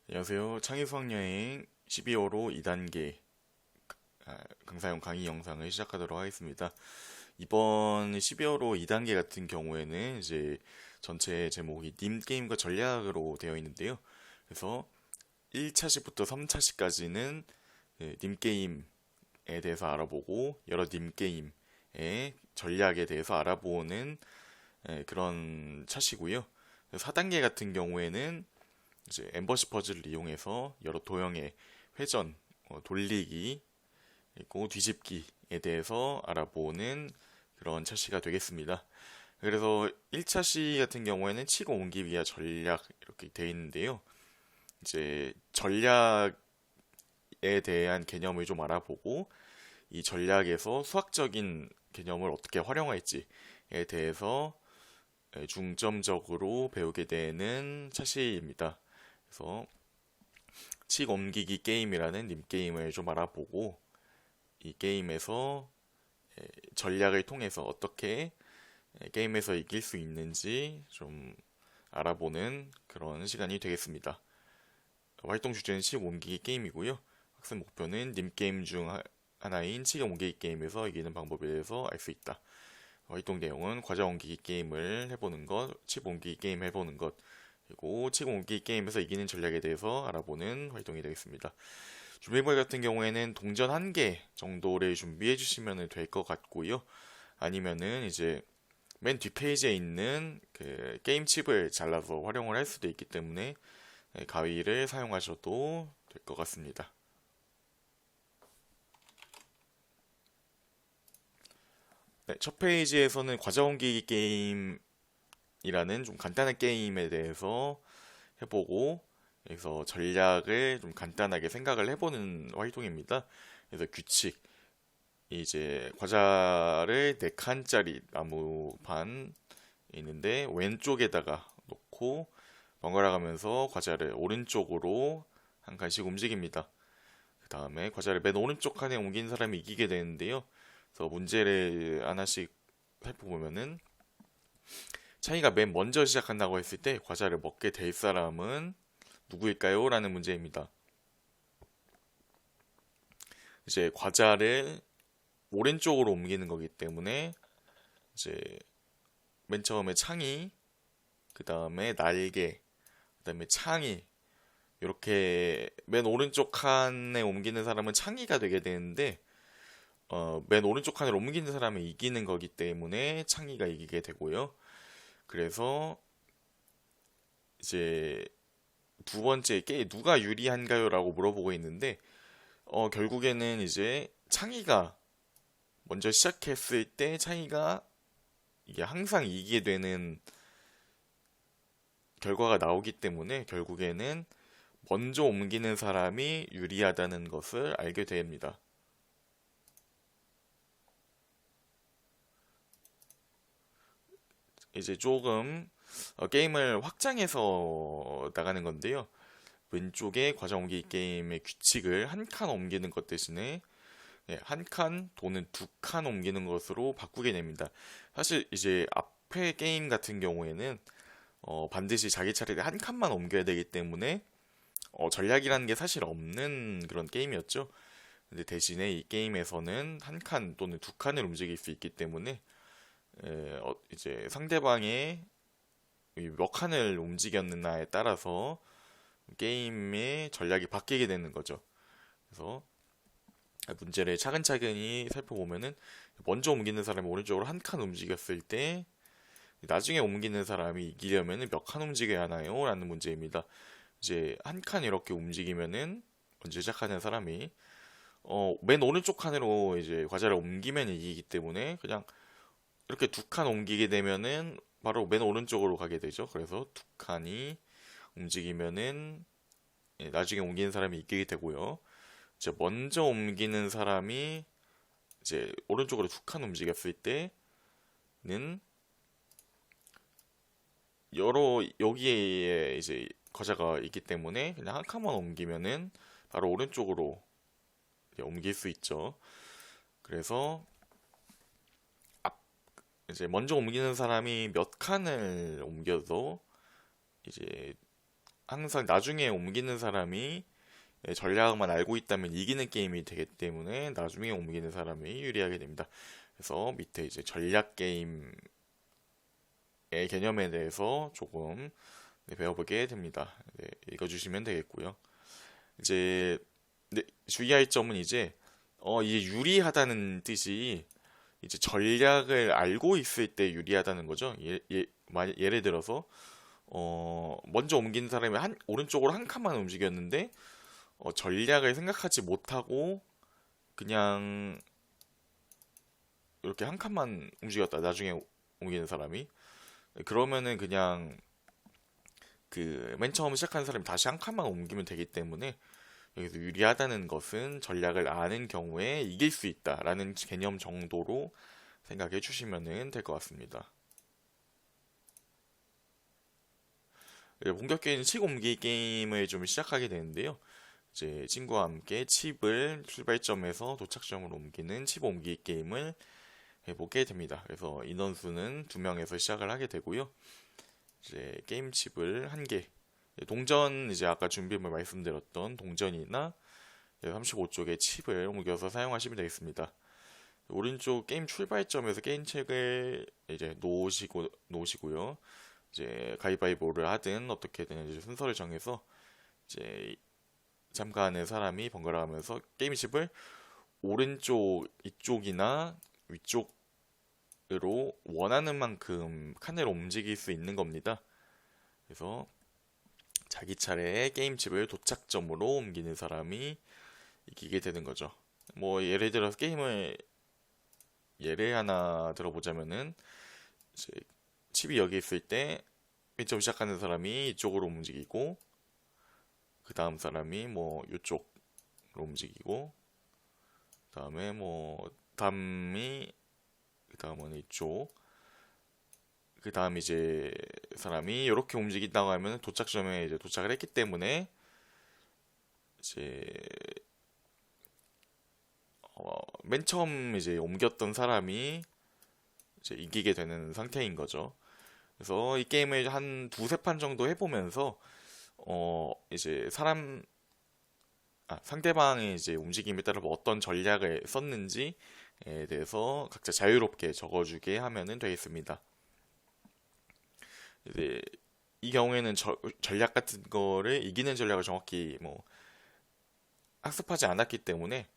안녕하세요. 창의수학여행 12월호 2단계 강사용 강의 영상을 시작하도록 하겠습니다. 이번 12월호 2단계 같은 경우에는 이제 전체 제목이 님 게임과 전략으로 되어 있는데요. 그래서 1차식부터 3차식까지는 님 게임에 대해서 알아보고 여러 님 게임의 전략에 대해서 알아보는 그런 차시고요. 4단계 같은 경우에는 이제 엠버시 퍼즐을 이용해서 여러 도형의 회전, 돌리기, 그리고 뒤집기에 대해서 알아보는 그런 차시가 되겠습니다. 그래서 1차 시 같은 경우에는 치고 옮기 위한 전략 이렇게 되어 있는데요. 이제 전략에 대한 개념을 좀 알아보고 이 전략에서 수학적인 개념을 어떻게 활용할지에 대해서 중점적으로 배우게 되는 차시입니다. 그래서 칙 옮기기 게임이라는 님 게임을 좀 알아보고 이 게임에서 전략을 통해서 어떻게 게임에서 이길 수 있는지 좀 알아보는 그런 시간이 되겠습니다. 활동 주제는 칙 옮기기 게임이고요. 학습 목표는 님 게임 중 하나인 칙 옮기기 게임에서 이기는 방법에 대해서 알 수 있다. 활동 내용은 과자 옮기기 게임을 해보는 것, 칙 옮기기 게임 해보는 것, 그리고 책 옮기 게임에서 이기는 전략에 대해서 알아보는 활동이 되겠습니다. 준비물 같은 경우에는 동전 한 개 정도를 준비해 주시면 될 것 같고요. 아니면은 이제 맨 뒷페이지에 있는 그 게임 칩을 잘라서 활용을 할 수도 있기 때문에 가위를 사용하셔도 될 것 같습니다. 네, 첫 페이지에서는 과자 옮기기 게임이라는 좀 간단한 게임에 대해서 해보고 그래서 전략을 좀 간단하게 생각을 해보는 활동입니다. 그래서 규칙 이제 과자를 4칸짜리 나무판 있는데 왼쪽에다가 놓고 번갈아 가면서 과자를 오른쪽으로 한 칸씩 움직입니다. 그 다음에 과자를 맨 오른쪽 칸에 옮긴 사람이 이기게 되는데요. 그래서 문제를 하나씩 살펴보면은 차이가 맨 먼저 시작한다고 했을 때 과자를 먹게 될 사람은 누구일까요? 라는 문제입니다. 이제 과자를 오른쪽으로 옮기는 거기 때문에 이제 맨 처음에 창이, 그 다음에 날개, 그 다음에 창이 이렇게 맨 오른쪽 칸에 옮기는 사람은 창이가 되게 되는데 맨 오른쪽 칸을 옮기는 사람이 이기는 거기 때문에 창이가 이기게 되고요. 그래서 이제 두 번째 게 누가 유리한가요? 라고 물어보고 있는데 결국에는 이제 창의가 먼저 시작했을 때 창의가 이게 항상 이기게 되는 결과가 나오기 때문에 결국에는 먼저 옮기는 사람이 유리하다는 것을 알게 됩니다. 이제 조금 게임을 확장해서 나가는 건데요. 왼쪽에 과자 옮기기 게임의 규칙을 한 칸 옮기는 것 대신에 한 칸 또는 2칸 옮기는 것으로 바꾸게 됩니다. 사실 이제 앞에 게임 같은 경우에는 반드시 자기 차례에 한 칸만 옮겨야 되기 때문에 전략이라는 게 사실 없는 그런 게임이었죠. 근데 대신에 이 게임에서는 한 칸 또는 2칸을 움직일 수 있기 때문에 이제 상대방의 몇 칸을 움직였느냐에 따라서 게임의 전략이 바뀌게 되는 거죠. 그래서 문제를 차근차근히 살펴보면은 먼저 옮기는 사람이 오른쪽으로 한 칸 움직였을 때 나중에 옮기는 사람이 이기려면 몇 칸 움직여야 하나요? 라는 문제입니다. 이제 한 칸 이렇게 움직이면은 먼저 시작하는 사람이 맨 오른쪽 칸으로 이제 과자를 옮기면 이기기 때문에 그냥 이렇게 2칸 옮기게 되면은 바로 맨 오른쪽으로 가게 되죠. 그래서 2칸이 움직이면은 나중에 옮기는 사람이 이기게 되고요. 이제 먼저 옮기는 사람이 이제 오른쪽으로 2칸 움직였을 때는 여러 여기에 이제 거자가 있기 때문에 그냥 한 칸만 옮기면은 바로 오른쪽으로 옮길 수 있죠. 그래서 이제 먼저 옮기는 사람이 몇 칸을 옮겨도 이제 항상 나중에 옮기는 사람이 전략만 알고 있다면 이기는 게임이 되기 때문에 나중에 옮기는 사람이 유리하게 됩니다. 그래서 밑에 이제 전략 게임의 개념에 대해서 조금 배워보게 됩니다. 네, 읽어주시면 되겠고요. 이제 주의할 점은 이제 유리하다는 뜻이 이제 전략을 알고 있을 때 유리하다는 거죠. 예를 들어서 먼저 옮기는 사람이 오른쪽으로 한 칸만 움직였는데 전략을 생각하지 못하고 그냥 이렇게 한 칸만 움직였다. 나중에 옮기는 사람이 그러면은 그냥 그 맨 처음 시작하는 사람이 다시 한 칸만 옮기면 되기 때문에 여기서 유리하다는 것은 전략을 아는 경우에 이길 수 있다라는 개념 정도로 생각해 주시면 될 것 같습니다. 본격적인 칩 옮기기 게임을 좀 시작하게 되는데요. 이제 친구와 함께 칩을 출발점에서 도착점으로 옮기는 칩 옮기기 게임을 해보게 됩니다. 그래서 인원수는 2명에서 시작을 하게 되고요. 이제 게임 칩을 한 개, 동전 이제 아까 준비물 말씀드렸던 동전이나 35쪽의 칩을 옮겨서 사용하시면 되겠습니다. 오른쪽 게임 출발점에서 게임 책을 이제 놓으시고요. 이제 가위바위보를 하든 어떻게든 이제 순서를 정해서 이제 참가하는 사람이 번갈아 가면서 게임 칩을 오른쪽 이쪽이나 위쪽으로 원하는 만큼 칸을 움직일 수 있는 겁니다. 그래서 자기 차례에 게임칩을 도착점으로 옮기는 사람이 이기게 되는 거죠. 뭐 예를 들어서 게임을 예를 하나 들어보자면은 이제 칩이 여기 있을 때 맨 처음 시작하는 사람이 이쪽으로 움직이고 그 다음 사람이 뭐 이쪽으로 움직이고 그 다음에 뭐 다음이 그 다음은 이쪽 그 다음 이제 사람이 이렇게 움직인다고 하면 도착점에 이제 도착을 했기 때문에 이제 맨 처음 이제 옮겼던 사람이 이제 이기게 되는 상태인 거죠. 그래서 이 게임을 한 두세 판 정도 해보면서 이제 상대방의 이제 움직임에 따라 뭐 어떤 전략을 썼는지에 대해서 각자 자유롭게 적어주게 하면은 되겠습니다. 이제 이 경우에는 전략 같은 거를 이기는 전략을 정확히 뭐 학습하지 않았기 때문에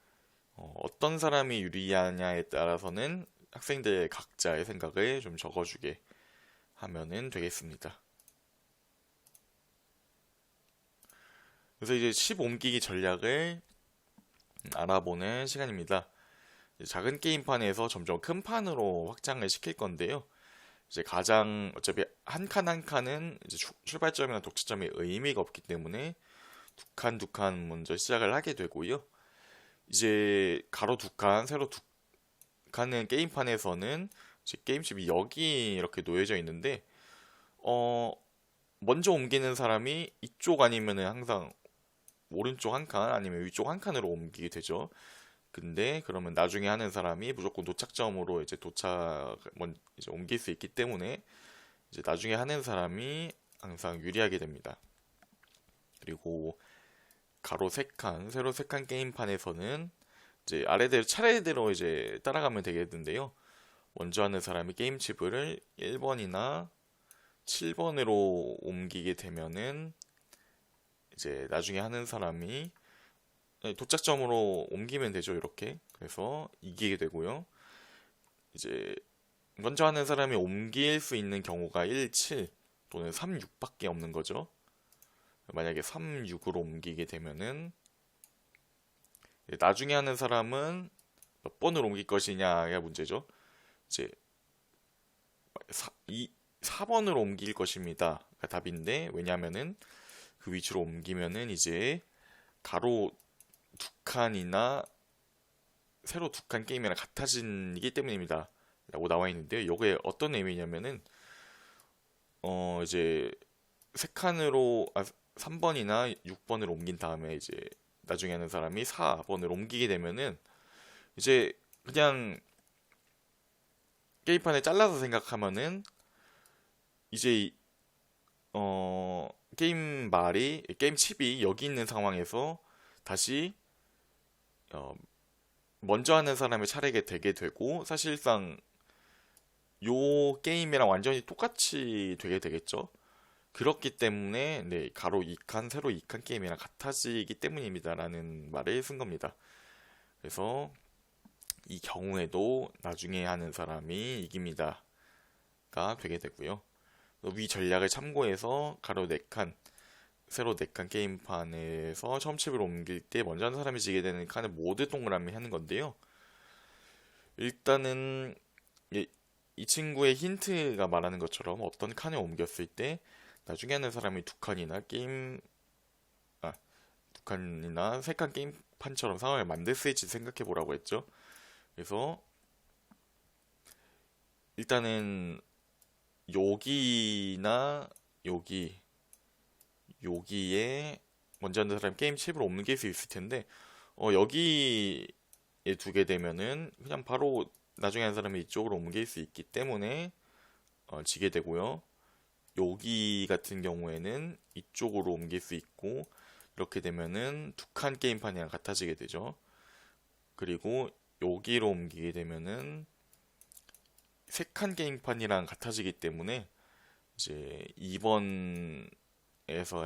어떤 사람이 유리하냐에 따라서는 학생들 각자의 생각을 좀 적어주게 하면은 되겠습니다. 그래서 이제 10 옮기기 전략을 알아보는 시간입니다. 작은 게임판에서 점점 큰 판으로 확장을 시킬 건데요. 이제 가장 어차피 한 칸 한 칸은 이제 출발점이나 독차점에 의미가 없기 때문에 두 칸 먼저 시작을 하게 되고요. 이제 가로 두 칸, 세로 두 칸은 게임판에서는 이제 게임칩이 여기 이렇게 놓여져 있는데 먼저 옮기는 사람이 이쪽 아니면은 항상 오른쪽 한 칸 아니면 위쪽 한 칸으로 옮기게 되죠. 근데 그러면 나중에 하는 사람이 무조건 도착점으로 이제 이제 옮길 수 있기 때문에 이제 나중에 하는 사람이 항상 유리하게 됩니다. 그리고 가로 세 칸, 세로 세 칸 게임판에서는 이제 아래대로 차례대로 이제 따라가면 되겠는데요. 먼저 하는 사람이 게임 칩을 1번이나 7번으로 옮기게 되면은 이제 나중에 하는 사람이 도착점으로 옮기면 되죠, 이렇게. 그래서 이기게 되고요. 이제 먼저 하는 사람이 옮길 수 있는 경우가 1, 7 또는 3, 6밖에 없는 거죠. 만약에 3, 6으로 옮기게 되면은 나중에 하는 사람은 몇 번을 옮길 것이냐가 문제죠. 이제 4번으로 옮길 것입니다. 가 답인데 왜냐면은 그 위치로 옮기면은 이제 가로 두 칸이나 세로 두 칸 게임이랑 같아지기 때문입니다. 라고 나와 있는데요. 이게 어떤 의미냐면은 이제 세 칸으로 3번이나 6번을 옮긴 다음에 이제 나중에 하는 사람이 4번을 옮기게 되면은 이제 그냥 게임판에 잘라서 생각하면은 이제 게임 칩이 여기 있는 상황에서 다시 어, 먼저 하는 사람의 차례가 되게 되고, 사실상 요 게임이랑 완전히 똑같이 되게 되겠죠. 그렇기 때문에 네, 가로 2칸, 세로 2칸 게임이랑 같아지기 때문입니다라는 말을 쓴 겁니다. 그래서 이 경우에도 나중에 하는 사람이 이깁니다가 되게 되고요. 위 전략을 참고해서 가로 4칸, 세로 4칸 게임판에서 처음 칩을 옮길 때 먼저 하는 사람이 지게 되는 칸을 모두 동그라미 하는 건데요. 일단은 이 친구의 힌트가 말하는 것처럼 어떤 칸을 옮겼을 때 나중에 하는 사람이 아, 2칸이나 3칸 게임판처럼 상황을 만들 수 있지 생각해 보라고 했죠. 그래서 일단은 여기나 여기에 먼저 하는 사람 게임 칩을 옮길 수 있을 텐데, 여기에 두게 되면은 그냥 바로 나중에 하는 사람이 이쪽으로 옮길 수 있기 때문에 지게 되고요. 여기 같은 경우에는 이쪽으로 옮길 수 있고, 이렇게 되면은 2칸 게임판이랑 같아지게 되죠. 그리고 여기로 옮기게 되면은 3칸 게임판이랑 같아지기 때문에 이제 2번에서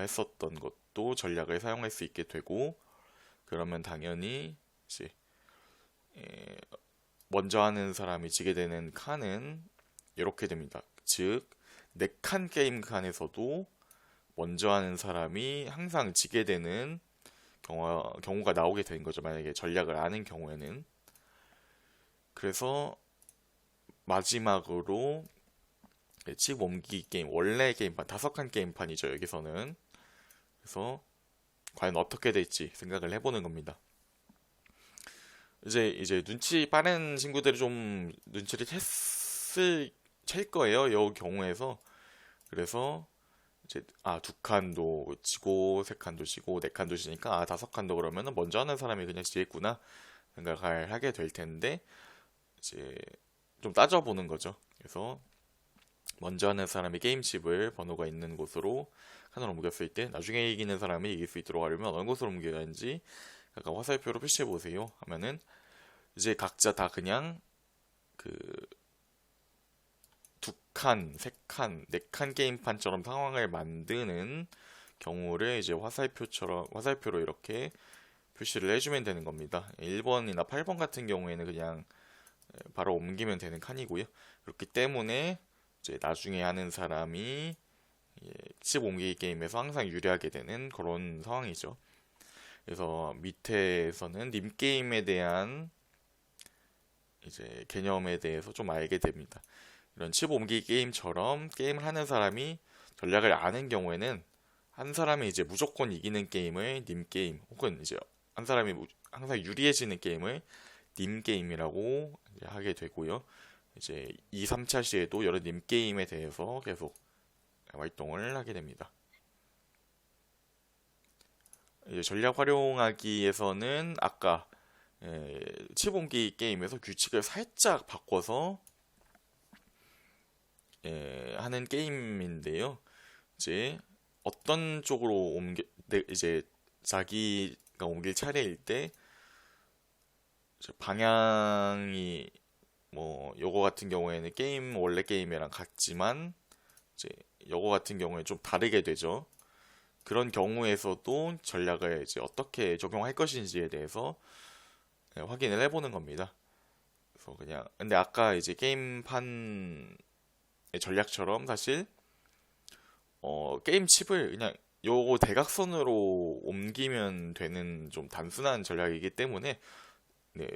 했었던 것도 전략을 사용할 수 있게 되고, 그러면 당연히 이제 에, 먼저 하는 사람이 지게 되는 칸은 이렇게 됩니다. 즉, 4칸 게임 칸에서도 먼저 하는 사람이 항상 지게 되는 경우가 나오게 되는 거죠. 만약에 전략을 아는 경우에는. 그래서 마지막으로 칩 옮기기 게임, 원래 게임판, 5칸 게임판이죠, 여기서는. 그래서 과연 어떻게 될지 생각을 해보는 겁니다. 이제 눈치 빠른 친구들이 좀 눈치를 챌 거예요, 이 경우에서. 그래서 이제 2칸도 지고 3칸도 지고 4칸도 지니까 5칸도 그러면은 먼저 하는 사람이 그냥 지겠구나 생각을 하게 될 텐데, 이제 좀 따져보는 거죠. 그래서 먼저 하는 사람이 게임칩을 번호가 있는 곳으로 칸을 옮겼을 때 나중에 이기는 사람이 이길 수 있도록 하려면 어느 곳으로 옮겨야 하는지 약간 화살표로 표시해 보세요 하면은, 이제 각자 다 그냥 그 2칸, 3칸, 4칸 게임판처럼 상황을 만드는 경우를 이제 화살표로 이렇게 표시를 해주면 되는 겁니다. 1번이나 8번 같은 경우에는 그냥 바로 옮기면 되는 칸이고요. 그렇기 때문에 이제 나중에 하는 사람이 칩 옮기기 게임에서 항상 유리하게 되는 그런 상황이죠. 그래서 밑에서는 님 게임에 대한 이제 개념에 대해서 좀 알게 됩니다. 이런 칩 옮기기 게임처럼 게임을 하는 사람이 전략을 아는 경우에는 한 사람이 이제 무조건 이기는 게임을 님 게임, 혹은 이제 한 사람이 항상 유리해지는 게임을 님 게임이라고 이제 하게 되고요. 이제 2, 3차 시에도 여러 님 게임에 대해서 계속 활동을 하게 됩니다. 이제 전략 활용하기에서는 아까 칩 옮기기 게임에서 규칙을 살짝 바꿔서 하는 게임인데요. 이제 어떤 쪽으로 이제 자기가 옮길 차례일 때 이제 방향이 뭐 요거 같은 경우에는 원래 게임이랑 같지만 이제 요거 같은 경우에 좀 다르게 되죠. 그런 경우에서도 전략을 이제 어떻게 적용할 것인지에 대해서 확인을 해보는 겁니다. 그래서 그냥 근데 아까 이제 게임판 전략처럼 사실 게임 칩을 그냥 요거 대각선으로 옮기면 되는 좀 단순한 전략이기 때문에 네,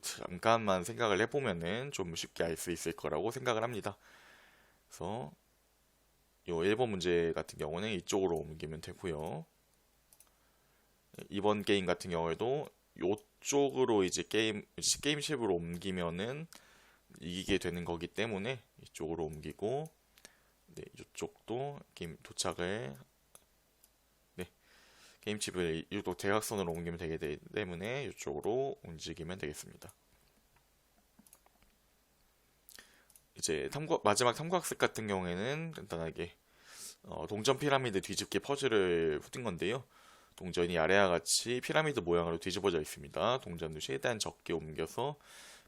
잠깐만 생각을 해보면은 좀 쉽게 알 수 있을 거라고 생각을 합니다. 그래서 요 1번 문제 같은 경우는 이쪽으로 옮기면 되고요. 이번 게임 같은 경우에도 요쪽으로 이제 게임칩으로 옮기면은 이기게 되는 거기 때문에 이쪽으로 옮기고, 네, 이쪽도 게임 도착을 네, 게임칩을 이쪽 대각선으로 옮기면 되기 때문에 이쪽으로 움직이면 되겠습니다. 이제 마지막 탐구학습 같은 경우에는 간단하게 동전 피라미드 뒤집기 퍼즐을 푸는 건데요. 동전이 아래와 같이 피라미드 모양으로 뒤집어져 있습니다. 동전을 최대한 적게 옮겨서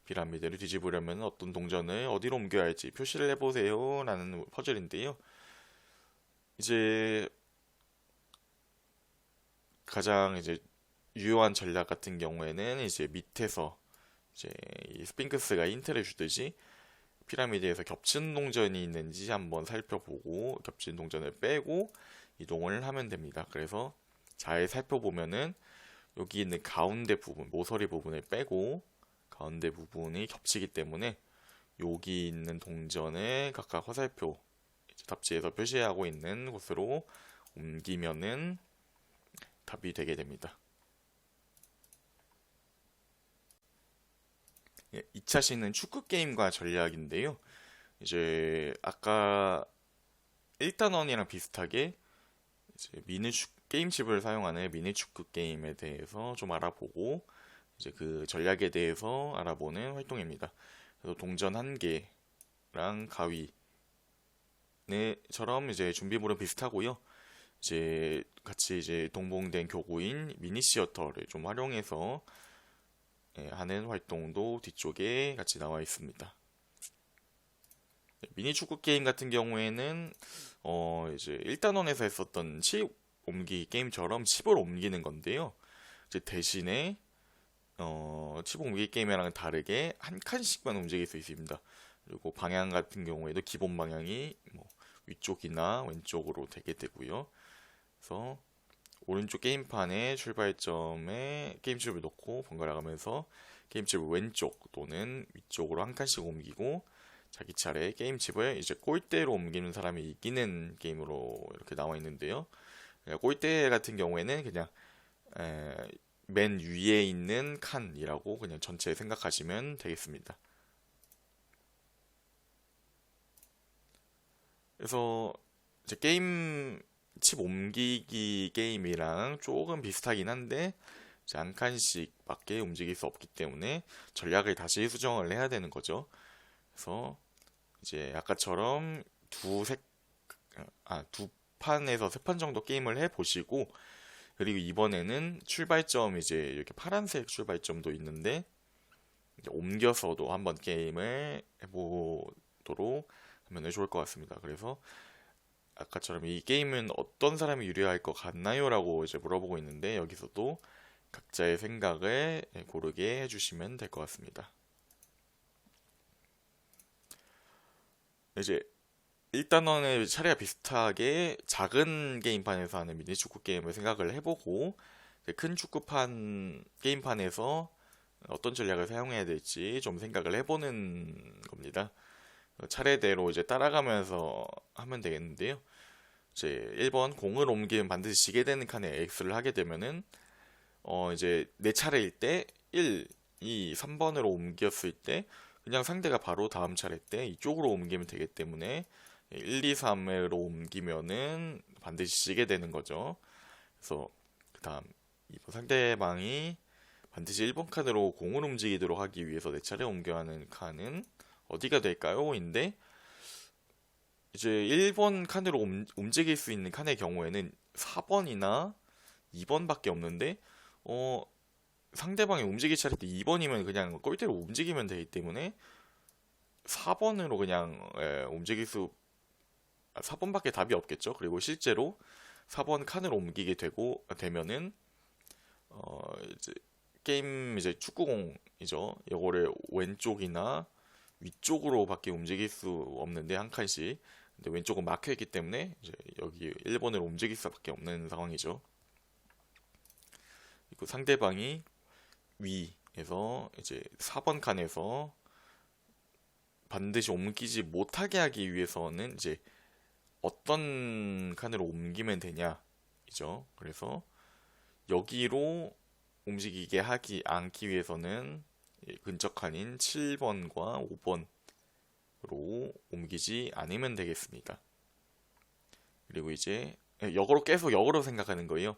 피라미드를 뒤집으려면 어떤 동전을 어디로 옮겨야 할지 표시를 해보세요 라는 퍼즐인데요. 이제 가장 이제 유효한 전략 같은 경우에는 이제 밑에서 이제 이 스핑크스가 힌트를 주듯이 피라미드에서 겹치는 동전이 있는지 한번 살펴보고 겹치는 동전을 빼고 이동을 하면 됩니다. 그래서 잘 살펴보면은 여기 있는 가운데 부분, 모서리 부분을 빼고 가운데 부분이 겹치기 때문에 여기 있는 동전을 각각 화살표 답지에서 표시하고 있는 곳으로 옮기면은 답이 되게 됩니다. 2차 시는 축구 게임과 전략인데요. 이제 아까 1단원이랑 비슷하게 이제 게임칩을 사용하는 미니 축구 게임에 대해서 좀 알아보고 이제 그 전략에 대해서 알아보는 활동입니다. 그래서 동전 한 개랑 가위처럼 이제 준비물은 비슷하고요. 이제 같이 이제 동봉된 교구인 미니 시어터를 좀 활용해서 하는 활동도 뒤쪽에 같이 나와 있습니다. 미니 축구 게임 같은 경우에는 이제 1단원에서 했었던 칩 옮기기 게임처럼 칩을 옮기는 건데요. 이제 대신에 칩 옮기기 게임이랑은 다르게 한 칸씩만 움직일 수 있습니다. 그리고 방향 같은 경우에도 기본 방향이 뭐 위쪽이나 왼쪽으로 되게 되고요. 그래서 오른쪽 게임판의 출발점에 게임칩을 놓고 번갈아 가면서 게임칩을 왼쪽 또는 위쪽으로 한 칸씩 옮기고 자기 차례 게임칩을 이제 꼴대로 옮기는 사람이 이기는 게임으로 이렇게 나와 있는데요. 꼴대 같은 경우에는 그냥 맨 위에 있는 칸이라고 그냥 전체 생각하시면 되겠습니다. 그래서 이제 게임 칩 옮기기 게임이랑 조금 비슷하긴 한데 이제 한 칸씩밖에 움직일 수 없기 때문에 전략을 다시 수정을 해야 되는 거죠. 그래서 이제 아까처럼 두 판에서 세 판 정도 게임을 해 보시고 그리고 이번에는 출발점 이제 이렇게 파란색 출발점도 있는데 이제 옮겨서도 한번 게임을 해보도록 하면 좋을 것 같습니다. 그래서 아까처럼 이 게임은 어떤 사람이 유리할 것 같나요? 라고 이제 물어보고 있는데 여기서도 각자의 생각을 고르게 해주시면 될 것 같습니다. 이제 1단원의 차례가 비슷하게 작은 게임판에서 하는 미니 축구 게임을 생각을 해보고 큰 축구판 게임판에서 어떤 전략을 사용해야 될지 좀 생각을 해보는 겁니다. 차례대로 이제 따라가면서 하면 되겠는데요. 이제 1번 공을 옮기면 반드시 지게 되는 칸에 X를 하게 되면은 이제 내 차례일 때 1, 2, 3번으로 옮겼을 때 그냥 상대가 바로 다음 차례 때 이쪽으로 옮기면 되기 때문에 1, 2, 3으로 옮기면은 반드시 지게 되는 거죠. 그래서 그 다음 상대방이 반드시 1번 칸으로 공을 움직이도록 하기 위해서 내 차례 옮겨야 하는 칸은 어디가 될까요? 인데 이제 1번 칸으로 움직일 수 있는 칸의 경우에는 4번이나 2번밖에 없는데 상대방이 움직일 차례 때 2번이면 그냥 꼴대로 움직이면 되기 때문에 4번으로 그냥 움직일 수 4번밖에 답이 없겠죠. 그리고 실제로 4번 칸으로 옮기게 되면은 이제 게임 이제 축구공이죠. 이거를 왼쪽이나 위쪽으로밖에 움직일 수 없는데 한 칸씩. 근데 왼쪽은 막혀 있기 때문에 이제 여기 1번으로 움직일 수밖에 없는 상황이죠. 그리고 상대방이 위에서 이제 4번 칸에서 반드시 옮기지 못하게 하기 위해서는 이제 어떤 칸으로 옮기면 되냐이죠. 그래서 여기로 움직이게 하지 않기 위해서는 근처 칸인 7번과 5번으로 옮기지 않으면 되겠습니다. 그리고 이제 역으로 계속 역으로 생각하는 거예요.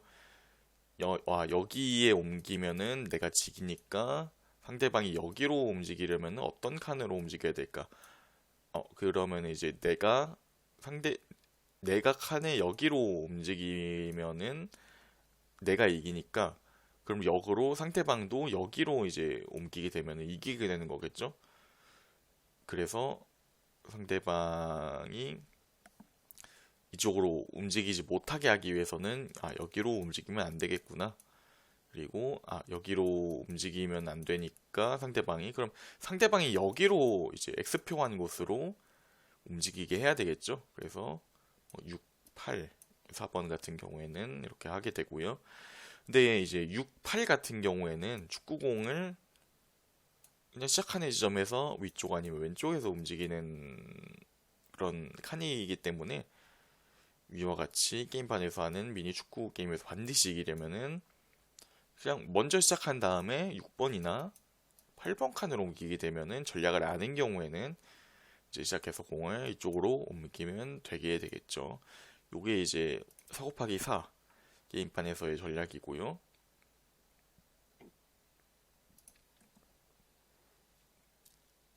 여기에 옮기면은 내가 지기니까 상대방이 여기로 움직이려면 어떤 칸으로 움직여야 될까? 그러면 이제 내가 내가 칸을 여기로 움직이면은 내가 이기니까 그럼 역으로 상대방도 여기로 이제 옮기게 되면 이기게 되는 거겠죠? 그래서 상대방이 이쪽으로 움직이지 못하게 하기 위해서는 여기로 움직이면 안 되겠구나. 그리고 여기로 움직이면 안 되니까 그럼 상대방이 여기로 이제 X표한 곳으로 움직이게 해야 되겠죠. 그래서 6, 8, 4번 같은 경우에는 이렇게 하게 되고요. 근데 이제 6, 8 같은 경우에는 축구공을 그냥 시작하는 지점에서 위쪽 아니면 왼쪽에서 움직이는 그런 칸이기 때문에 위와 같이 게임판에서 하는 미니 축구 게임에서 반드시 이기려면은 그냥 먼저 시작한 다음에 6번이나 8번 칸으로 옮기게 되면은 전략을 아는 경우에는 이제 시작해서 공을 이쪽으로 옮기면 되게 되겠죠. 요게 이제 4 곱하기 4 게임판에서의 전략이고요.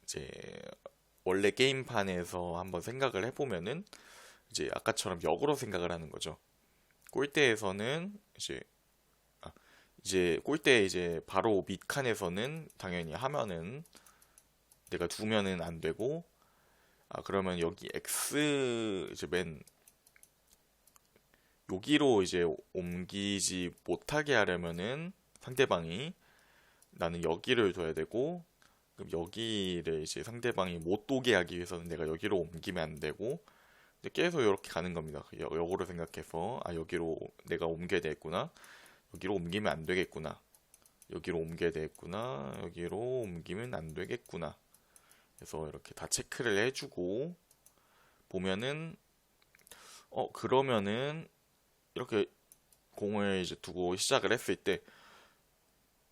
이제 원래 게임판에서 한번 생각을 해보면은 이제 아까처럼 역으로 생각을 하는 거죠. 골대에서는 이제 골대 이제 바로 밑칸에서는 당연히 하면은 내가 두면은 안 되고 그러면 여기 X 이제 맨 여기로 이제 옮기지 못하게 하려면은 상대방이 나는 여기를 둬야 되고 그럼 여기를 이제 상대방이 못 오게 하기 위해서는 내가 여기로 옮기면 안 되고 이제 계속 이렇게 가는 겁니다. 역으로 생각해서 여기로 내가 옮겨야 되겠구나. 여기로 옮기면 안 되겠구나. 여기로 옮겨야 되겠구나. 여기로 옮기면 안 되겠구나. 그래서 이렇게 다 체크를 해주고 보면은 그러면은 이렇게 공을 이제 두고 시작을 했을 때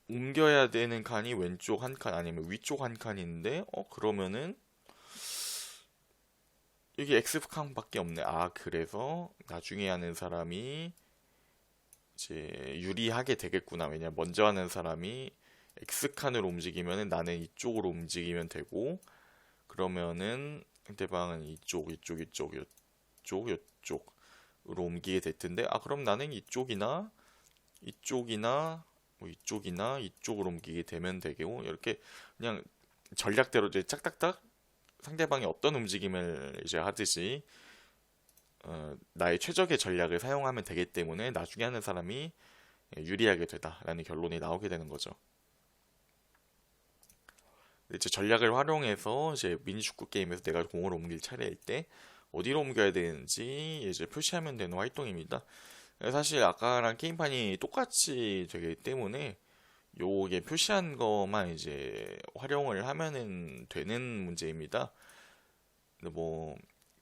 옮겨야 되는 칸이 왼쪽 한 칸 아니면 위쪽 한 칸인데 그러면은 여기 X칸밖에 없네. 그래서 나중에 하는 사람이 이제 유리하게 되겠구나. 왜냐 먼저 하는 사람이 X칸으로 움직이면은 나는 이쪽으로 움직이면 되고 그러면은 상대방은 이쪽, 이쪽, 이쪽, 이쪽, 이쪽으로 옮기게 될 텐데 그럼 나는 이쪽이나 이쪽이나 뭐 이쪽이나 이쪽으로 옮기게 되면 되고 이렇게 그냥 전략대로 이제 짝딱딱 상대방이 어떤 움직임을 이제 하듯이 나의 최적의 전략을 사용하면 되기 때문에 나중에 하는 사람이 유리하게 되다라는 결론이 나오게 되는 거죠. 이제 전략을 활용해서 이제 미니축구 게임에서 내가 공을 옮길 차례일 때 어디로 옮겨야 되는지 이제 표시하면 되는 활동입니다. 사실 아까랑 게임판이 똑같이 되기 때문에 요게 표시한 것만 이제 활용을 하면은 되는 문제입니다. 근데 뭐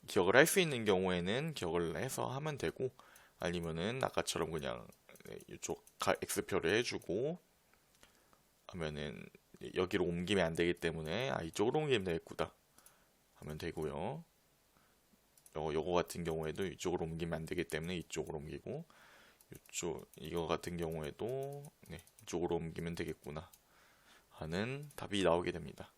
기억을 할 수 있는 경우에는 기억을 해서 하면 되고 아니면은 아까처럼 그냥 이쪽 X표를 해주고 하면은 여기로 옮기면 안 되기 때문에 이쪽으로 옮기면 되겠구나 하면 되고요. 요거 같은 경우에도 이쪽으로 옮기면 안 되기 때문에 이쪽으로 옮기고 이거 같은 경우에도 이쪽으로 옮기면 되겠구나 하는 답이 나오게 됩니다.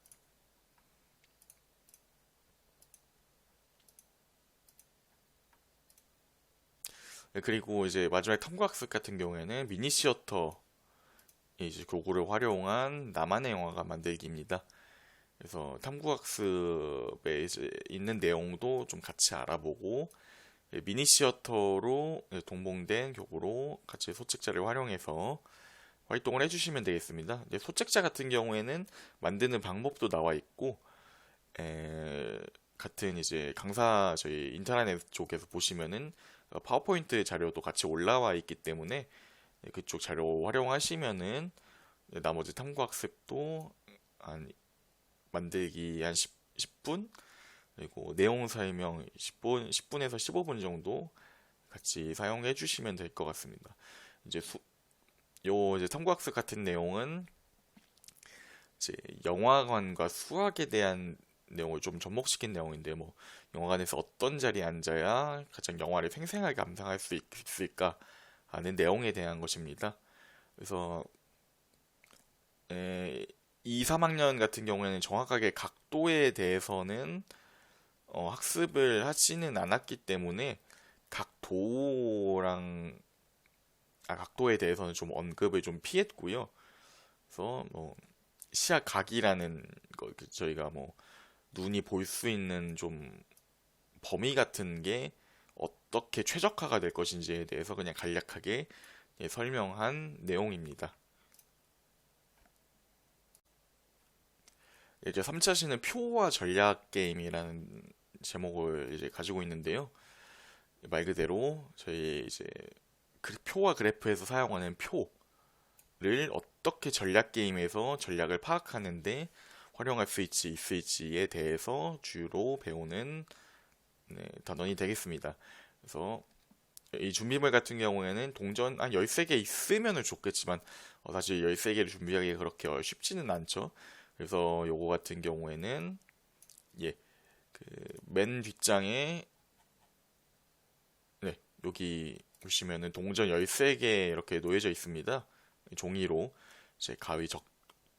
그리고 이제 마지막 탐구학습 같은 경우에는 미니 시어터 이제 교구를 활용한 나만의 영화가 만들기입니다. 그래서 탐구학습에 이제 있는 내용도 좀 같이 알아보고 미니 시어터로 동봉된 교구로 같이 소책자를 활용해서 활동을 해주시면 되겠습니다. 이제 소책자 같은 경우에는 만드는 방법도 나와 있고 같은 이제 강사 저희 인터넷 쪽에서 보시면은 파워포인트 자료도 같이 올라와 있기 때문에 그쪽 자료 활용하시면은 나머지 탐구학습도 만들기 한 10분 그리고 내용 설명 10분에서 15분 정도 같이 사용해 주시면 될 것 같습니다. 이제 이제 탐구학습 같은 내용은 이제 영화관과 수학에 대한 내용을 좀 접목시킨 내용인데 뭐 영화관에서 어떤 자리에 앉아야 가장 영화를 생생하게 감상할 수 있을까 하는 내용에 대한 것입니다. 그래서 2, 3학년 같은 경우에는 정확하게 각도에 대해서는 학습을 하지는 않았기 때문에 각도랑 각도에 대해서는 좀 언급을 좀 피했고요. 그래서 뭐 시야각이라는 거 저희가 뭐 눈이 볼 수 있는 좀 범위 같은 게 어떻게 최적화가 될 것인지에 대해서 그냥 간략하게 설명한 내용입니다. 이제 3차 시는 표와 전략 게임이라는 제목을 이제 가지고 있는데요. 말 그대로 저희 이제 표와 그래프에서 사용하는 표를 어떻게 전략 게임에서 전략을 파악하는데 활용할 수 있을지에 대해서 주로 배우는 단원이 되겠습니다. 그래서 이 준비물 같은 경우에는 동전 한 13개 있으면 좋겠지만 사실 13개를 준비하기 그렇게 쉽지는 않죠. 그래서 요거 같은 경우에는 예, 맨 뒷장에 여기 보시면은 동전 13개 이렇게 놓여져 있습니다. 종이로 이제 가위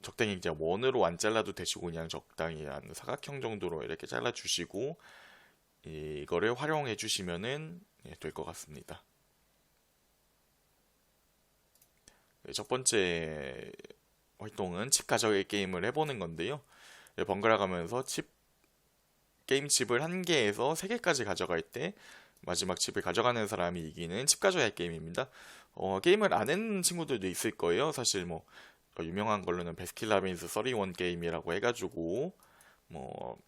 적당히 그냥 원으로 안 잘라도 되시고 그냥 적당히 한 사각형 정도로 이렇게 잘라 주시고 이거를 활용해 주시면은 될 것 같습니다. 첫 번째 활동은 칩 가져가기 게임을 해보는 건데요. 번갈아 가면서 게임 칩을 1개에서 3개까지 가져갈 때 마지막 칩을 가져가는 사람이 이기는 칩 가져가기 게임입니다. 게임을 아는 친구들도 있을 거예요. 사실 뭐 유명한 걸로는 베스킨라빈스 31 게임이라고 해가지고 뭐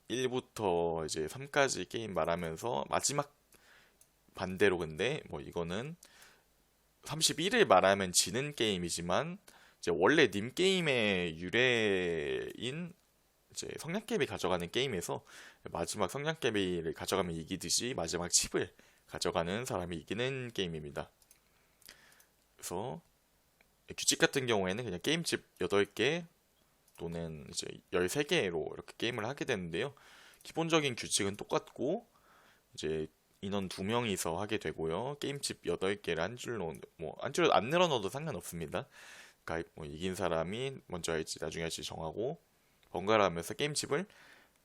1부터 이제 3까지 게임 말하면서 마지막 반대로 근데 뭐 이거는 31을 말하면 지는 게임이지만 이제 원래 님 게임의 유래인 이제 성냥개비 가져가는 게임에서 마지막 성냥개비를 가져가면 이기듯이 마지막 칩을 가져가는 사람이 이기는 게임입니다. 그래서 규칙 같은 경우에는 그냥 게임칩 8개 또는 이제 13개로 이렇게 게임을 하게 되는데요. 기본적인 규칙은 똑같고 이제 인원 2명이서 하게 되고요. 게임칩 8개를 한 줄로 한 줄 안 늘어 넣어도 상관없습니다. 그러니까 뭐 이긴 사람이 먼저 할지 나중에 할지 정하고 번갈아 하면서 게임칩을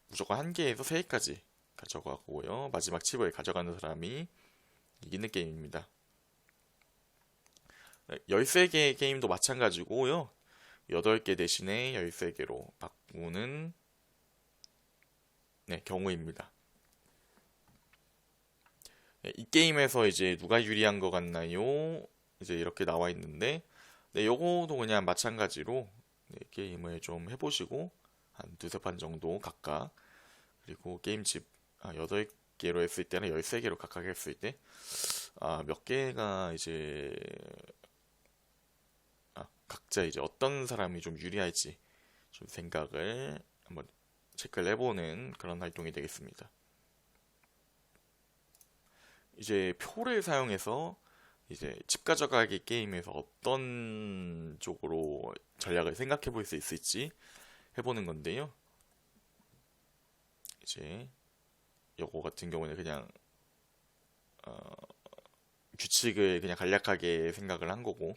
무조건 1개에서 3개까지 가져가고요. 마지막 칩을 가져가는 사람이 이기는 게임입니다. 13개의 게임도 마찬가지고요. 8개 대신에 13개로 바꾸는 경우입니다. 이 게임에서 이제 누가 유리한 것 같나요? 이제 이렇게 나와 있는데 요거도 그냥 마찬가지로 게임을 좀 해보시고 한 두세 판 정도 각각 그리고 게임칩 8개로 했을 때는 13개로 각각 했을 때 몇 개가 이제 각자 이제 어떤 사람이 좀 유리할지 좀 생각을 한번 체크를 해보는 그런 활동이 되겠습니다. 이제 표를 사용해서 이제 집 가져가기 게임에서 어떤 쪽으로 전략을 생각해 볼 수 있을지 해보는 건데요. 이제 요거 같은 경우는 그냥 규칙을 그냥 간략하게 생각을 한 거고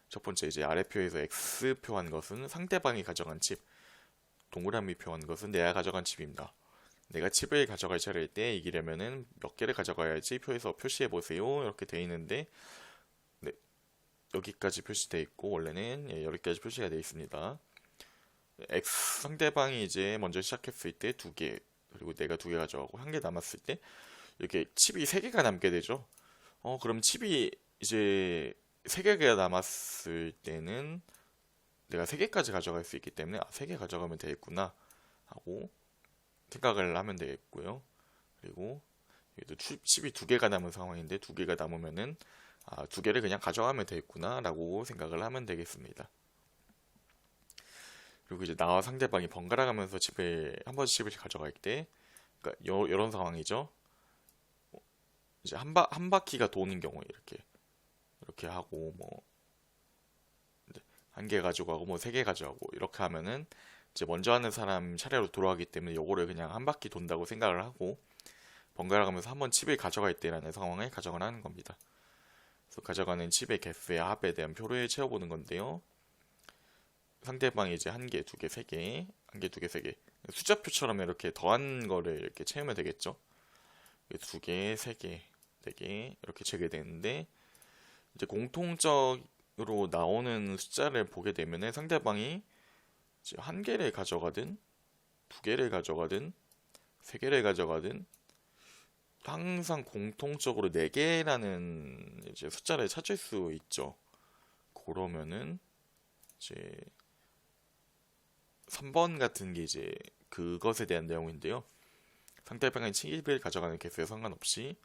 첫 번째 이제 아래표에서 X표 한 것은 상대방이 가져간 칩, 동그라미표 한 것은 내가 가져간 칩입니다. 내가 칩을 가져갈 차례일 때 이기려면은 몇 개를 가져가야지 표에서 표시해 보세요. 이렇게 돼 있는데 여기까지 표시돼 있고 원래는 여기까지 표시가 돼 있습니다. X 상대방이 이제 먼저 시작했을 때 2개 그리고 내가 2개 가져가고 1개 남았을 때 이렇게 칩이 3개가 남게 되죠. 그럼 칩이 이제 3개가 남았을 때는 내가 3개까지 가져갈 수 있기 때문에 3개 가져가면 되겠구나 하고 생각을 하면 되겠고요. 그리고 여기도 칩이 2개가 남은 상황인데 2개가 남으면은 2개를 그냥 가져가면 되겠구나 라고 생각을 하면 되겠습니다. 그리고 이제 나와 상대방이 번갈아 가면서 한 번씩 칩을 가져갈 때 그러니까 이런 상황이죠. 이제 한 바퀴가 도는 경우에 이렇게 하고 뭐 1개 가져가고 뭐 3개 가져가고 이렇게 하면은 이제 먼저 하는 사람 차례로 돌아가기 때문에 요거를 그냥 한 바퀴 돈다고 생각을 하고 번갈아 가면서 한번 칩을 가져갈 때라는 상황을 가져가는 겁니다. 그래서 가져가는 칩의 개수의 합에 대한 표를 채워보는 건데요. 상대방이 이제 1개, 2개, 3개, 1개, 2개, 3개 숫자표처럼 이렇게 더한 거를 이렇게 채우면 되겠죠. 2개, 3개, 4개 이렇게 재게 되는데, 이제 공통적으로 나오는 숫자를 보게 되면은 상대방이 이제 한 개를 가져가든 두 개를 가져가든 세 개를 가져가든 항상 공통적으로 4개라는 이제 숫자를 찾을 수 있죠. 그러면은 이제 3번 같은 게 이제 그것에 대한 내용인데요. 상대방이 칩을 가져가는 개수에 상관없이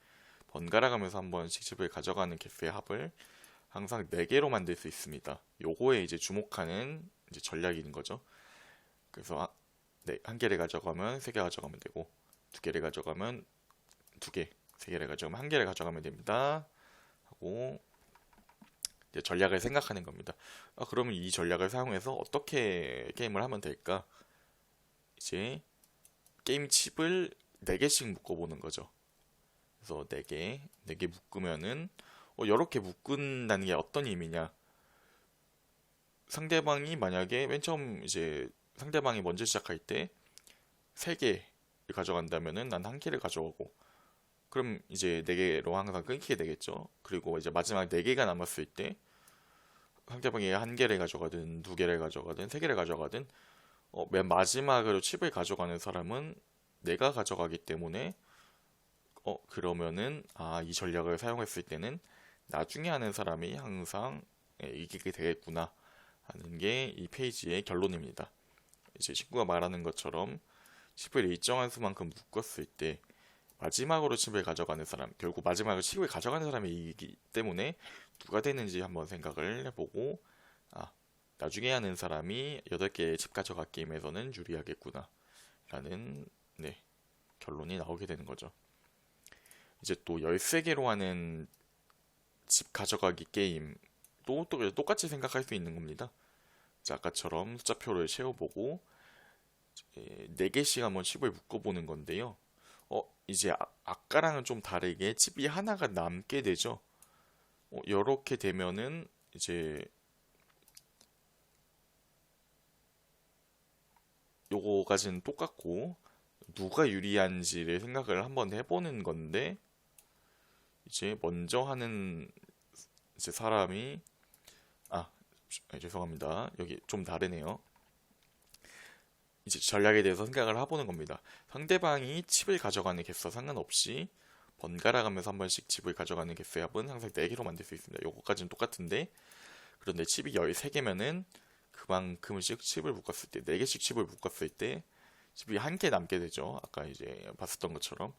번갈아 가면서 한 번씩 칩을 가져가는 개수의 합을 항상 4개로 만들 수 있습니다. 요거에 이제 주목하는 이제 전략이 있는 거죠. 그래서 네, 한 개를 가져가면 3개 가져가면 되고, 두 개를 가져가면 2개, 세 개를 가져가면 한 개를 가져가면 됩니다. 하고 이제 전략을 생각하는 겁니다. 그러면 이 전략을 사용해서 어떻게 게임을 하면 될까? 이제 게임 칩을 4개씩 묶어보는 거죠. 그래서 4개 묶으면은 이렇게 묶는다는 게 어떤 의미냐? 상대방이 만약에 맨 처음 이제 상대방이 먼저 시작할 때 3개를 가져간다면은 난 1개를 가져가고, 그럼 이제 4개로 항상 끊기게 되겠죠. 그리고 이제 마지막 4개가 남았을 때 상대방이 1개를 가져가든 2개를 가져가든 3개를 가져가든 맨 마지막으로 칩을 가져가는 사람은 내가 가져가기 때문에 그러면은 이 전략을 사용했을 때는 나중에 하는 사람이 항상 이기게 되겠구나 하는 게 이 페이지의 결론입니다. 이제 친구가 말하는 것처럼 칩을 일정한 수만큼 묶었을 때 마지막으로 칩을 가져가는 사람, 결국 마지막으로 칩을 가져가는 사람이 이기기 때문에 누가 되는지 한번 생각을 해보고, 나중에 하는 사람이 8개의 칩 가져가 게임에서는 유리하겠구나 라는 결론이 나오게 되는 거죠. 이제 또 13개로 하는 칩 가져가기 게임도 또 똑같이 생각할 수 있는 겁니다. 자, 아까처럼 숫자표를 세워보고 4개씩 한번 칩을 묶어보는 건데요. 이제 아까랑은 좀 다르게 칩이 하나가 남게 되죠. 이렇게 되면은 이제 요거까지는 똑같고 누가 유리한지를 생각을 한번 해보는 건데, 이제 먼저 하는 이제 사람이 죄송합니다. 여기 좀 다르네요. 이제 전략에 대해서 생각을 해보는 겁니다. 상대방이 칩을 가져가는 개수와 상관없이 번갈아 가면서 한 번씩 칩을 가져가는 개수의 합은 항상 4개로 만들 수 있습니다. 요거까지는 똑같은데, 그런데 칩이 13개면은 그만큼씩 칩을 묶었을 때, 4개씩 칩을 묶었을 때 칩이 1개 남게 되죠. 아까 이제 봤었던 것처럼.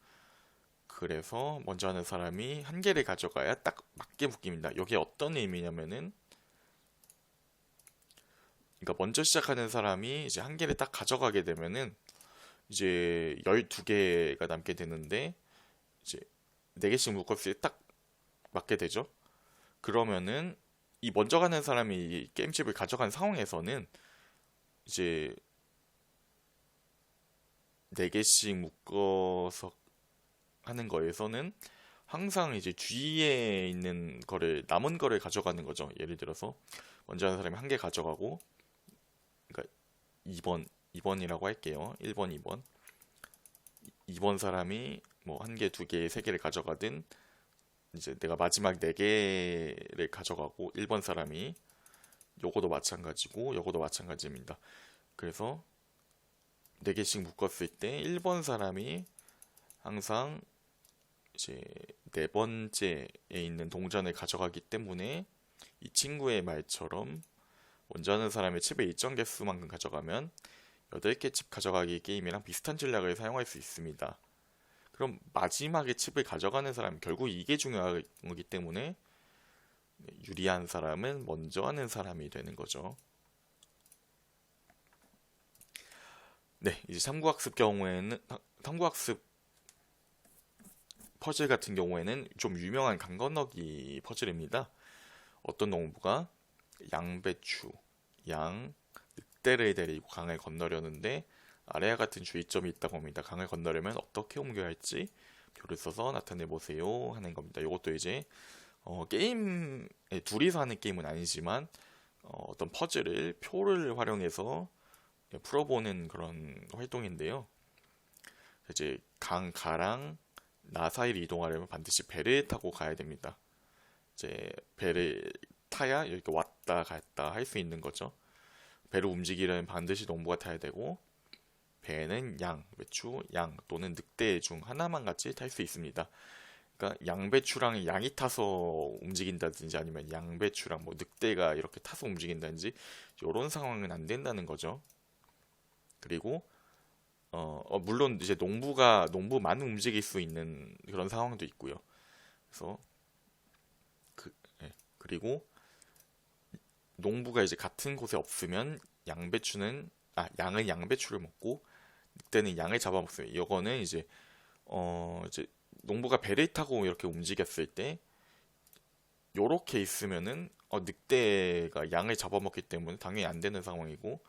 그래서 먼저 하는 사람이 1개를 가져가야 딱 맞게 묶입니다. 이게 어떤 의미냐면은, 그러니까 먼저 시작하는 사람이 이제 1개를 딱 가져가게 되면은 이제 12개가 남게 되는데, 이제 4개씩 묶었을 때 딱 맞게 되죠. 그러면은 이 먼저 가는 사람이 이 게임칩을 가져간 상황에서는 이제 4개씩 묶어서 하는 거에서는 항상 이제 뒤에 있는 거를, 남은 거를 가져가는 거죠. 예를 들어서 먼저 하는 사람이 1개 가져가고, 그러니까 2번이라고 할게요. 1번, 2번 사람이 뭐 1개, 2개, 3개를 가져가든, 이제 내가 마지막 4개를 가져가고 1번 사람이 요거도 마찬가지고 요거도 마찬가지입니다. 그래서 4개씩 묶었을 때 1번 사람이 항상 이제 4번째에 있는 동전을 가져가기 때문에 이 친구의 말처럼 먼저 하는 사람의 칩의 일정 개수만큼 가져가면 8개 칩 가져가기 게임이랑 비슷한 전략을 사용할 수 있습니다. 그럼 마지막에 칩을 가져가는 사람, 결국 이게 중요한 거기 때문에 유리한 사람은 먼저 하는 사람이 되는 거죠. 네, 이제 탐구학습 퍼즐 같은 경우에는 좀 유명한 강 건너기 퍼즐입니다. 어떤 농부가 양배추, 늑대를 데리고 강을 건너려는데 아래와 같은 주의점이 있다고 합니다. 강을 건너려면 어떻게 옮겨야 할지 표를 써서 나타내 보세요 하는 겁니다. 이것도 이제 게임에 둘이서 하는 게임은 아니지만 어떤 퍼즐을 표를 활용해서 풀어보는 그런 활동인데요. 이제 가랑 나 사이를 이동하려면 반드시 배를 타고 가야 됩니다. 이제 배를 타야 이렇게 왔다 갔다 할 수 있는 거죠. 배를 움직이려면 반드시 농부가 타야 되고 배는 양, 배추, 양 또는 늑대 중 하나만 같이 탈 수 있습니다. 그러니까 양배추랑 양이 타서 움직인다든지 아니면 양배추랑 뭐 늑대가 이렇게 타서 움직인다든지 이런 상황은 안 된다는 거죠. 그리고 물론 이제 농부만 움직일 수 있는 그런 상황도 있고요. 그래서 그리고 농부가 이제 같은 곳에 없으면 양은 양배추를 먹고 늑대는 양을 잡아먹어요. 이거는 이제 농부가 배를 타고 이렇게 움직였을 때 요렇게 있으면은 늑대가 양을 잡아먹기 때문에 당연히 안 되는 상황이고,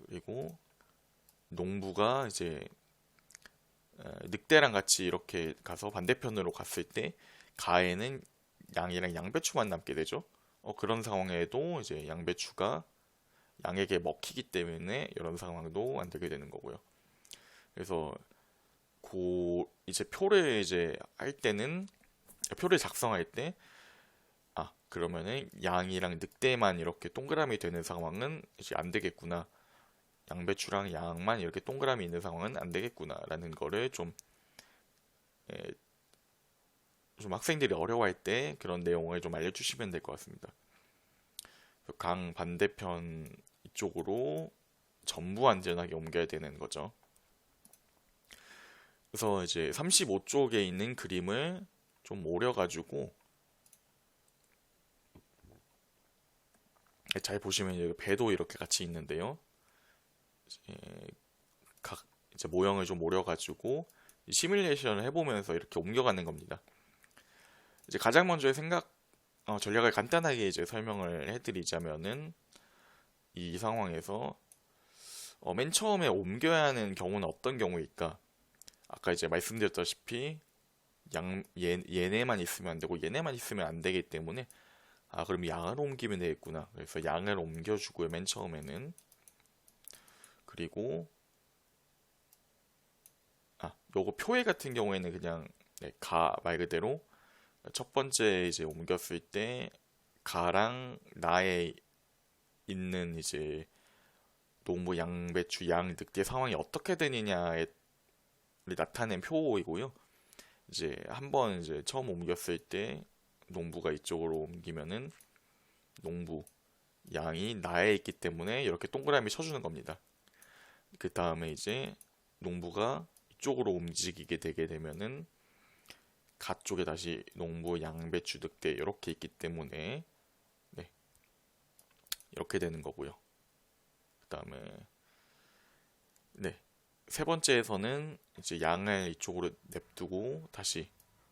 그리고 농부가 이제 늑대랑 같이 이렇게 가서 반대편으로 갔을 때 가에는 양이랑 양배추만 남게 되죠. 그런 상황에도 이제 양배추가 양에게 먹히기 때문에 이런 상황도 안 되게 되는 거고요. 그래서 이제 표를 이제 할 때는 표를 작성할 때 그러면은 양이랑 늑대만 이렇게 동그라미 되는 상황은 이제 안 되겠구나. 양배추랑 양만 이렇게 동그라미 있는 상황은 안 되겠구나라는 거를 예, 좀 학생들이 어려워할 때 그런 내용을 좀 알려주시면 될 것 같습니다. 강 반대편 이쪽으로 전부 안전하게 옮겨야 되는 거죠. 그래서 이제 35쪽에 있는 그림을 좀 오려가지고 잘 보시면 여기 배도 이렇게 같이 있는데요. 이제 모형을 좀 오려가지고 시뮬레이션을 해보면서 이렇게 옮겨가는 겁니다. 이제 가장 먼저 전략을 간단하게 이제 설명을 해드리자면은 이 상황에서 맨 처음에 옮겨야 하는 경우는 어떤 경우일까? 아까 이제 말씀드렸다시피 얘네만 있으면 안 되고 얘네만 있으면 안 되기 때문에 그럼 양을 옮기면 되겠구나. 그래서 양을 옮겨주고요, 맨 처음에는. 그리고 요거 표에 같은 경우에는 그냥 말 그대로 첫 번째 이제 옮겼을 때 가랑 나에 있는 이제 농부, 양배추, 양, 늑대 상황이 어떻게 되느냐에 나타낸 표이고요. 이제 한번 이제 처음 옮겼을 때 농부가 이쪽으로 옮기면은 농부, 양이 나에 있기 때문에 이렇게 동그라미 쳐주는 겁니다. 그 다음에 이제 농부가 이쪽으로 움직이게 되게 되면은 가 쪽에 다시 농부, 양배추, 늑대 이렇게 있기 때문에 이렇게 되는 거고요. 그 다음에 세 번째에서는 이제 양을 이쪽으로 냅두고 다시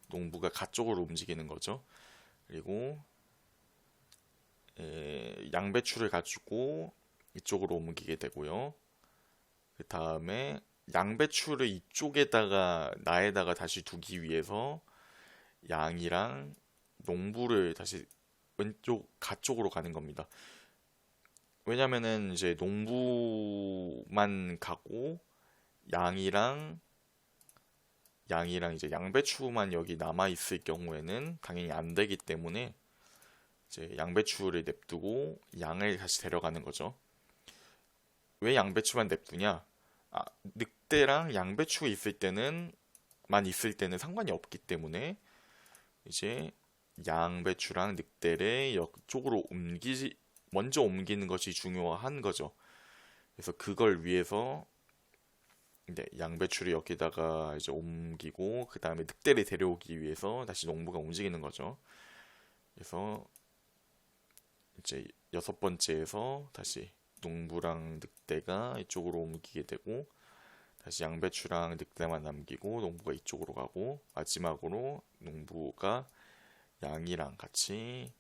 농부가 가 쪽으로 움직이는 거죠. 그리고 양배추를 가지고 이쪽으로 옮기게 되고요. 그 다음에 양배추를 이쪽에다가 나에다가 다시 두기 위해서 양이랑 농부를 다시 왼쪽 가 쪽으로 가는 겁니다. 왜냐면은 이제 농부만 가고 양이랑 이제 양배추만 여기 남아 있을 경우에는 당연히 안 되기 때문에 이제 양배추를 냅두고 양을 다시 데려가는 거죠. 왜 양배추만 냅두냐? 늑대랑 양배추가 있을 때는 상관이 없기 때문에 이제 양배추랑 늑대를 이쪽으로 먼저 옮기는 것이 중요한 거죠. 그래서 그걸 위해서 양배추를 여기다가 이제 옮기고 그 다음에 늑대를 데려오기 위해서 다시 농부가 움직이는 거죠. 그래서 이제 여섯 번째에서 다시 농부랑 늑대가 이쪽으로 옮기게 되고 다시 양배추랑 늑대만 남기고 농부가 이쪽으로 가고 마지막으로 농부가 양이랑 같이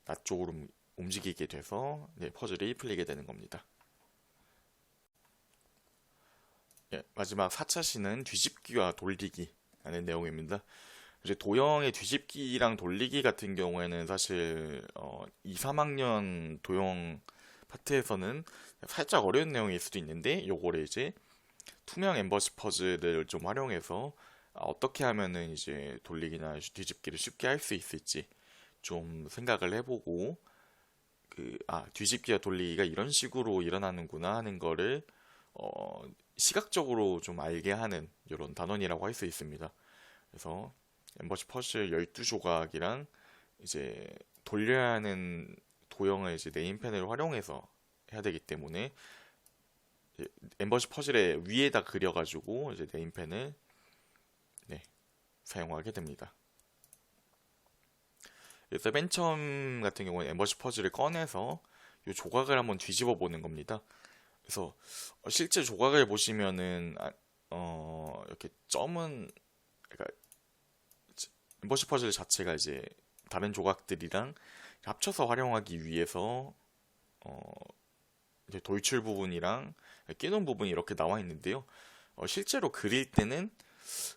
나 쪽으로 움직이게 돼서 퍼즐이 풀리게 되는 겁니다. 마지막 4차 시는 뒤집기와 돌리기 라는 내용입니다. 이제 도형의 뒤집기랑 돌리기 같은 경우에는 사실 2, 3학년 도형 파트에서는 살짝 어려운 내용일 수도 있는데 요거를 이제 투명 엠버시 퍼즐을 좀 활용해서 어떻게 하면은 이제 돌리기나 뒤집기를 쉽게 할 수 있을지 좀 생각을 해보고 뒤집기와 돌리기가 이런 식으로 일어나는구나 하는 거를 시각적으로 좀 알게 하는 이런 단원이라고 할 수 있습니다. 그래서 엠버시 퍼즐 12조각이랑 이제 돌려야 하는 도형을 이제 네임펜을 활용해서 해야 되기 때문에 엠버시 퍼즐의 위에다 그려가지고 이제 네임펜을 사용하게 됩니다. 그래서 맨 처음 같은 경우는 엠버시 퍼즐을 꺼내서 이 조각을 한번 뒤집어 보는 겁니다. 그래서 실제 조각을 보시면은 이렇게 점은 그러니까 엠버시 퍼즐 자체가 이제 다른 조각들이랑 합쳐서 활용하기 위해서 이제 돌출 부분이랑 끼는 부분이 이렇게 나와 있는데요. 실제로 그릴 때는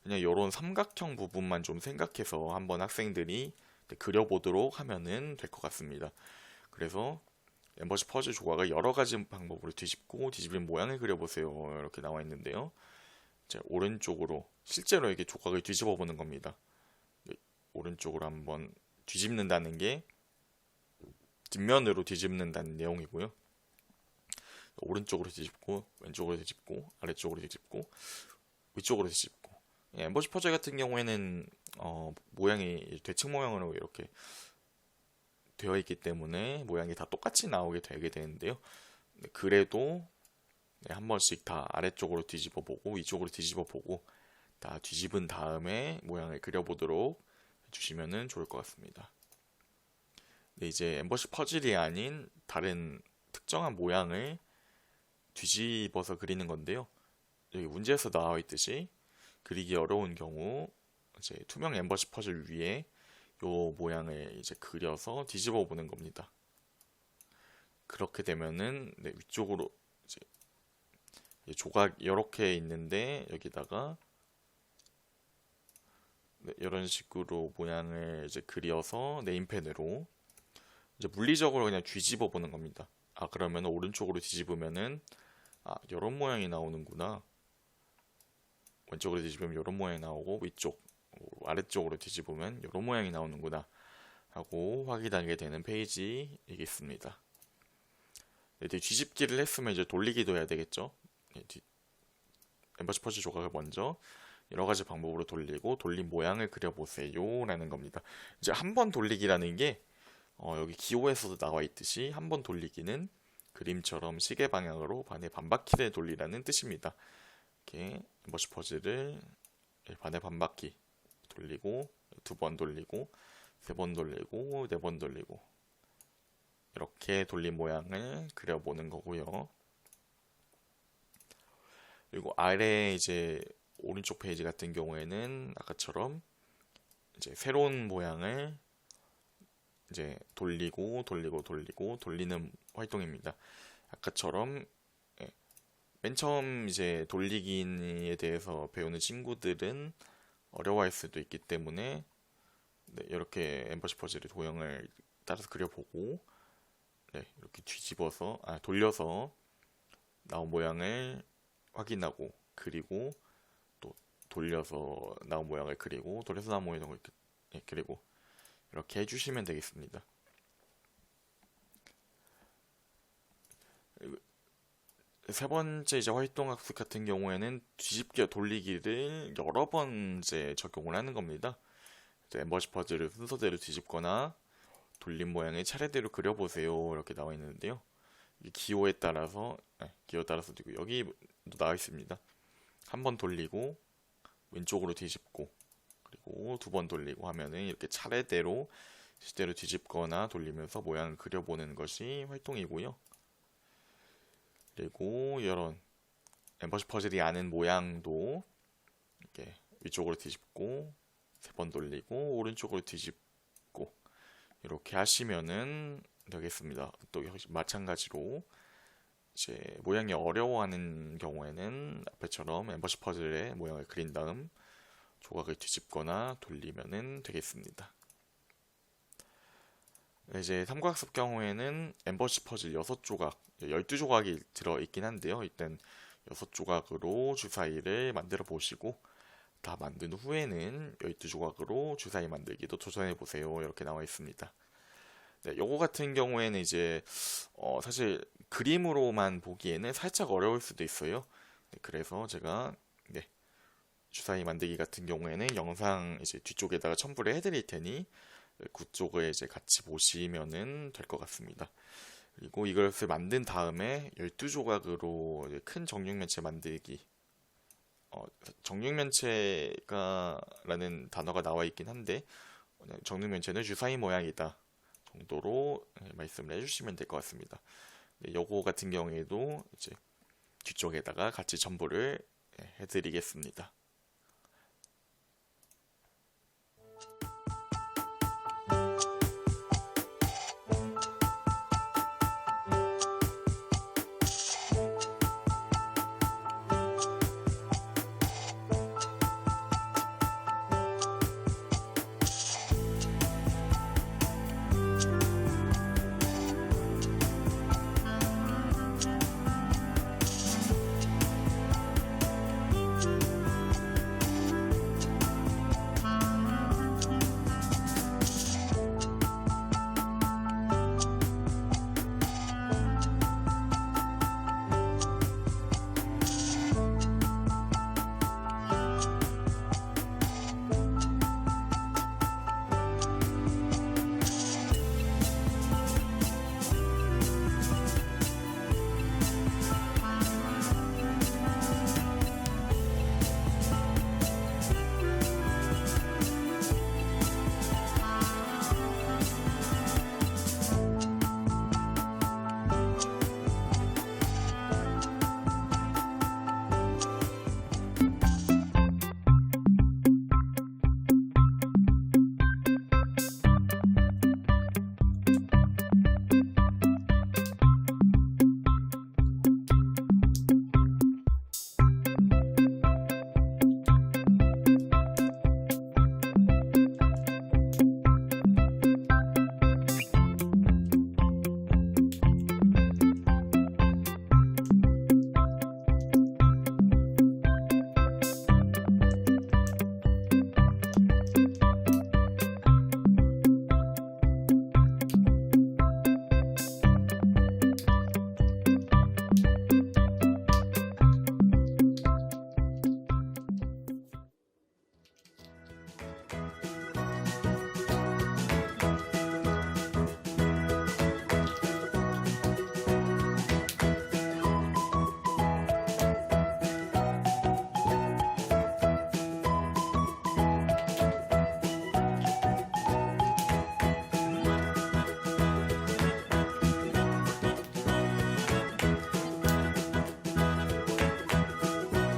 그냥 이런 삼각형 부분만 좀 생각해서 한번 학생들이 그려보도록 하면은 될 것 같습니다. 그래서 엠버시 퍼즐 조각을 여러 가지 방법으로 뒤집고 뒤집은 모양을 그려보세요. 이렇게 나와 있는데요. 이제 오른쪽으로 실제로 이렇게 조각을 뒤집어 보는 겁니다. 오른쪽으로 한번 뒤집는다는 게 뒷면으로 뒤집는다는 내용이고요. 오른쪽으로 뒤집고 왼쪽으로 뒤집고 아래쪽으로 뒤집고 위쪽으로 뒤집고 엠버시 퍼즐 같은 경우에는 모양이 되층 모양으로 이렇게 되어 있기 때문에 모양이 다 똑같이 나오게 되게 되는데요. 그래도 한 번씩 다 아래쪽으로 뒤집어 보고 위쪽으로 뒤집어 보고 다 뒤집은 다음에 모양을 그려보도록 해주시면 좋을 것 같습니다. 이제 엠버시 퍼즐이 아닌 다른 특정한 모양을 뒤집어서 그리는 건데요. 여기 문제에서 나와 있듯이 그리기 어려운 경우 이제 투명 엠버시 퍼즐 위에 요 모양을 이제 그려서 뒤집어 보는 겁니다. 그렇게 되면은 위쪽으로 이제 조각 이렇게 있는데 여기다가 이런 식으로 모양을 이제 그려서 네임펜으로 이제 물리적으로 그냥 뒤집어 보는 겁니다. 그러면 오른쪽으로 뒤집으면은 이런 모양이 나오는구나. 왼쪽으로 뒤집으면 이런 모양이 나오고 아래쪽으로 뒤집으면 이런 모양이 나오는구나 하고 확인하게 되는 페이지이겠습니다. 뒤집기를 했으면 이제 돌리기도 해야 되겠죠. 엠버시 퍼즐 조각을 먼저 여러 가지 방법으로 돌리고 돌린 모양을 그려보세요 라는 겁니다. 이제 한 번 돌리기라는 게 여기 기호에서도 나와 있듯이 한 번 돌리기는 그림처럼 시계 방향으로 반에 반바퀴를 돌리라는 뜻입니다. 이렇게 엠버시 퍼즐을 반에 반바퀴 돌리고 두 번 돌리고 세 번 돌리고 네 번 돌리고 이렇게 돌린 모양을 그려보는 거고요. 그리고 아래 이제 오른쪽 페이지 같은 경우에는 아까처럼 이제 새로운 모양을 이제 돌리고 돌리는 활동입니다. 아까처럼 맨 처음 이제 돌리기에 대해서 배우는 친구들은 어려워할 수도 있기 때문에 이렇게 엠버시 퍼즐의 도형을 따라서 그려보고 이렇게 돌려서 나온 모양을 확인하고 그리고 또 돌려서 나온 모양을 그리고 돌려서 나온 모양을 그리고 이렇게 해주시면 되겠습니다. 세 번째 이제 활동학습 같은 경우에는 뒤집기와 돌리기를 여러 번 이제 적용을 하는 겁니다. 엠버시 퍼즐을 순서대로 뒤집거나 돌린 모양을 차례대로 그려보세요 이렇게 나와 있는데요. 기호에 따라서 되고 여기도 나와 있습니다. 한 번 돌리고 왼쪽으로 뒤집고 그리고 두 번 돌리고 하면은 이렇게 차례대로 실제로 뒤집거나 돌리면서 모양을 그려보는 것이 활동이고요. 그리고 이런 엠버시 퍼즐이 아닌 모양도 이렇게 위쪽으로 뒤집고 세 번 돌리고 오른쪽으로 뒤집고 이렇게 하시면은 되겠습니다. 또 역시 마찬가지로 이제 모양이 어려워하는 경우에는 앞에처럼 엠버시 퍼즐의 모양을 그린 다음 조각을 뒤집거나 돌리면은 되겠습니다. 이제 삼각학습 경우에는 엠버시 퍼즐 6조각, 12조각이 들어있긴 한데요. 일단 6조각으로 주사위를 만들어 보시고 다 만든 후에는 12조각으로 주사위 만들기도 도전해 보세요. 이렇게 나와 있습니다. 네, 요거 같은 경우에는 이제 사실 그림으로만 보기에는 살짝 어려울 수도 있어요. 네, 그래서 제가 네, 주사위 만들기 같은 경우에는 영상 이제 뒤쪽에다가 첨부를 해드릴 테니 그쪽을 이제 같이 보시면은 될 것 같습니다. 그리고 이것을 만든 다음에 12조각으로 큰 정육면체 만들기. 정육면체가 라는 단어가 나와 있긴 한데 정육면체는 주사위 모양이다 정도로 말씀을 해주시면 될 것 같습니다. 네, 요거 같은 경우에도 이제 뒤쪽에다가 같이 첨부를 해드리겠습니다.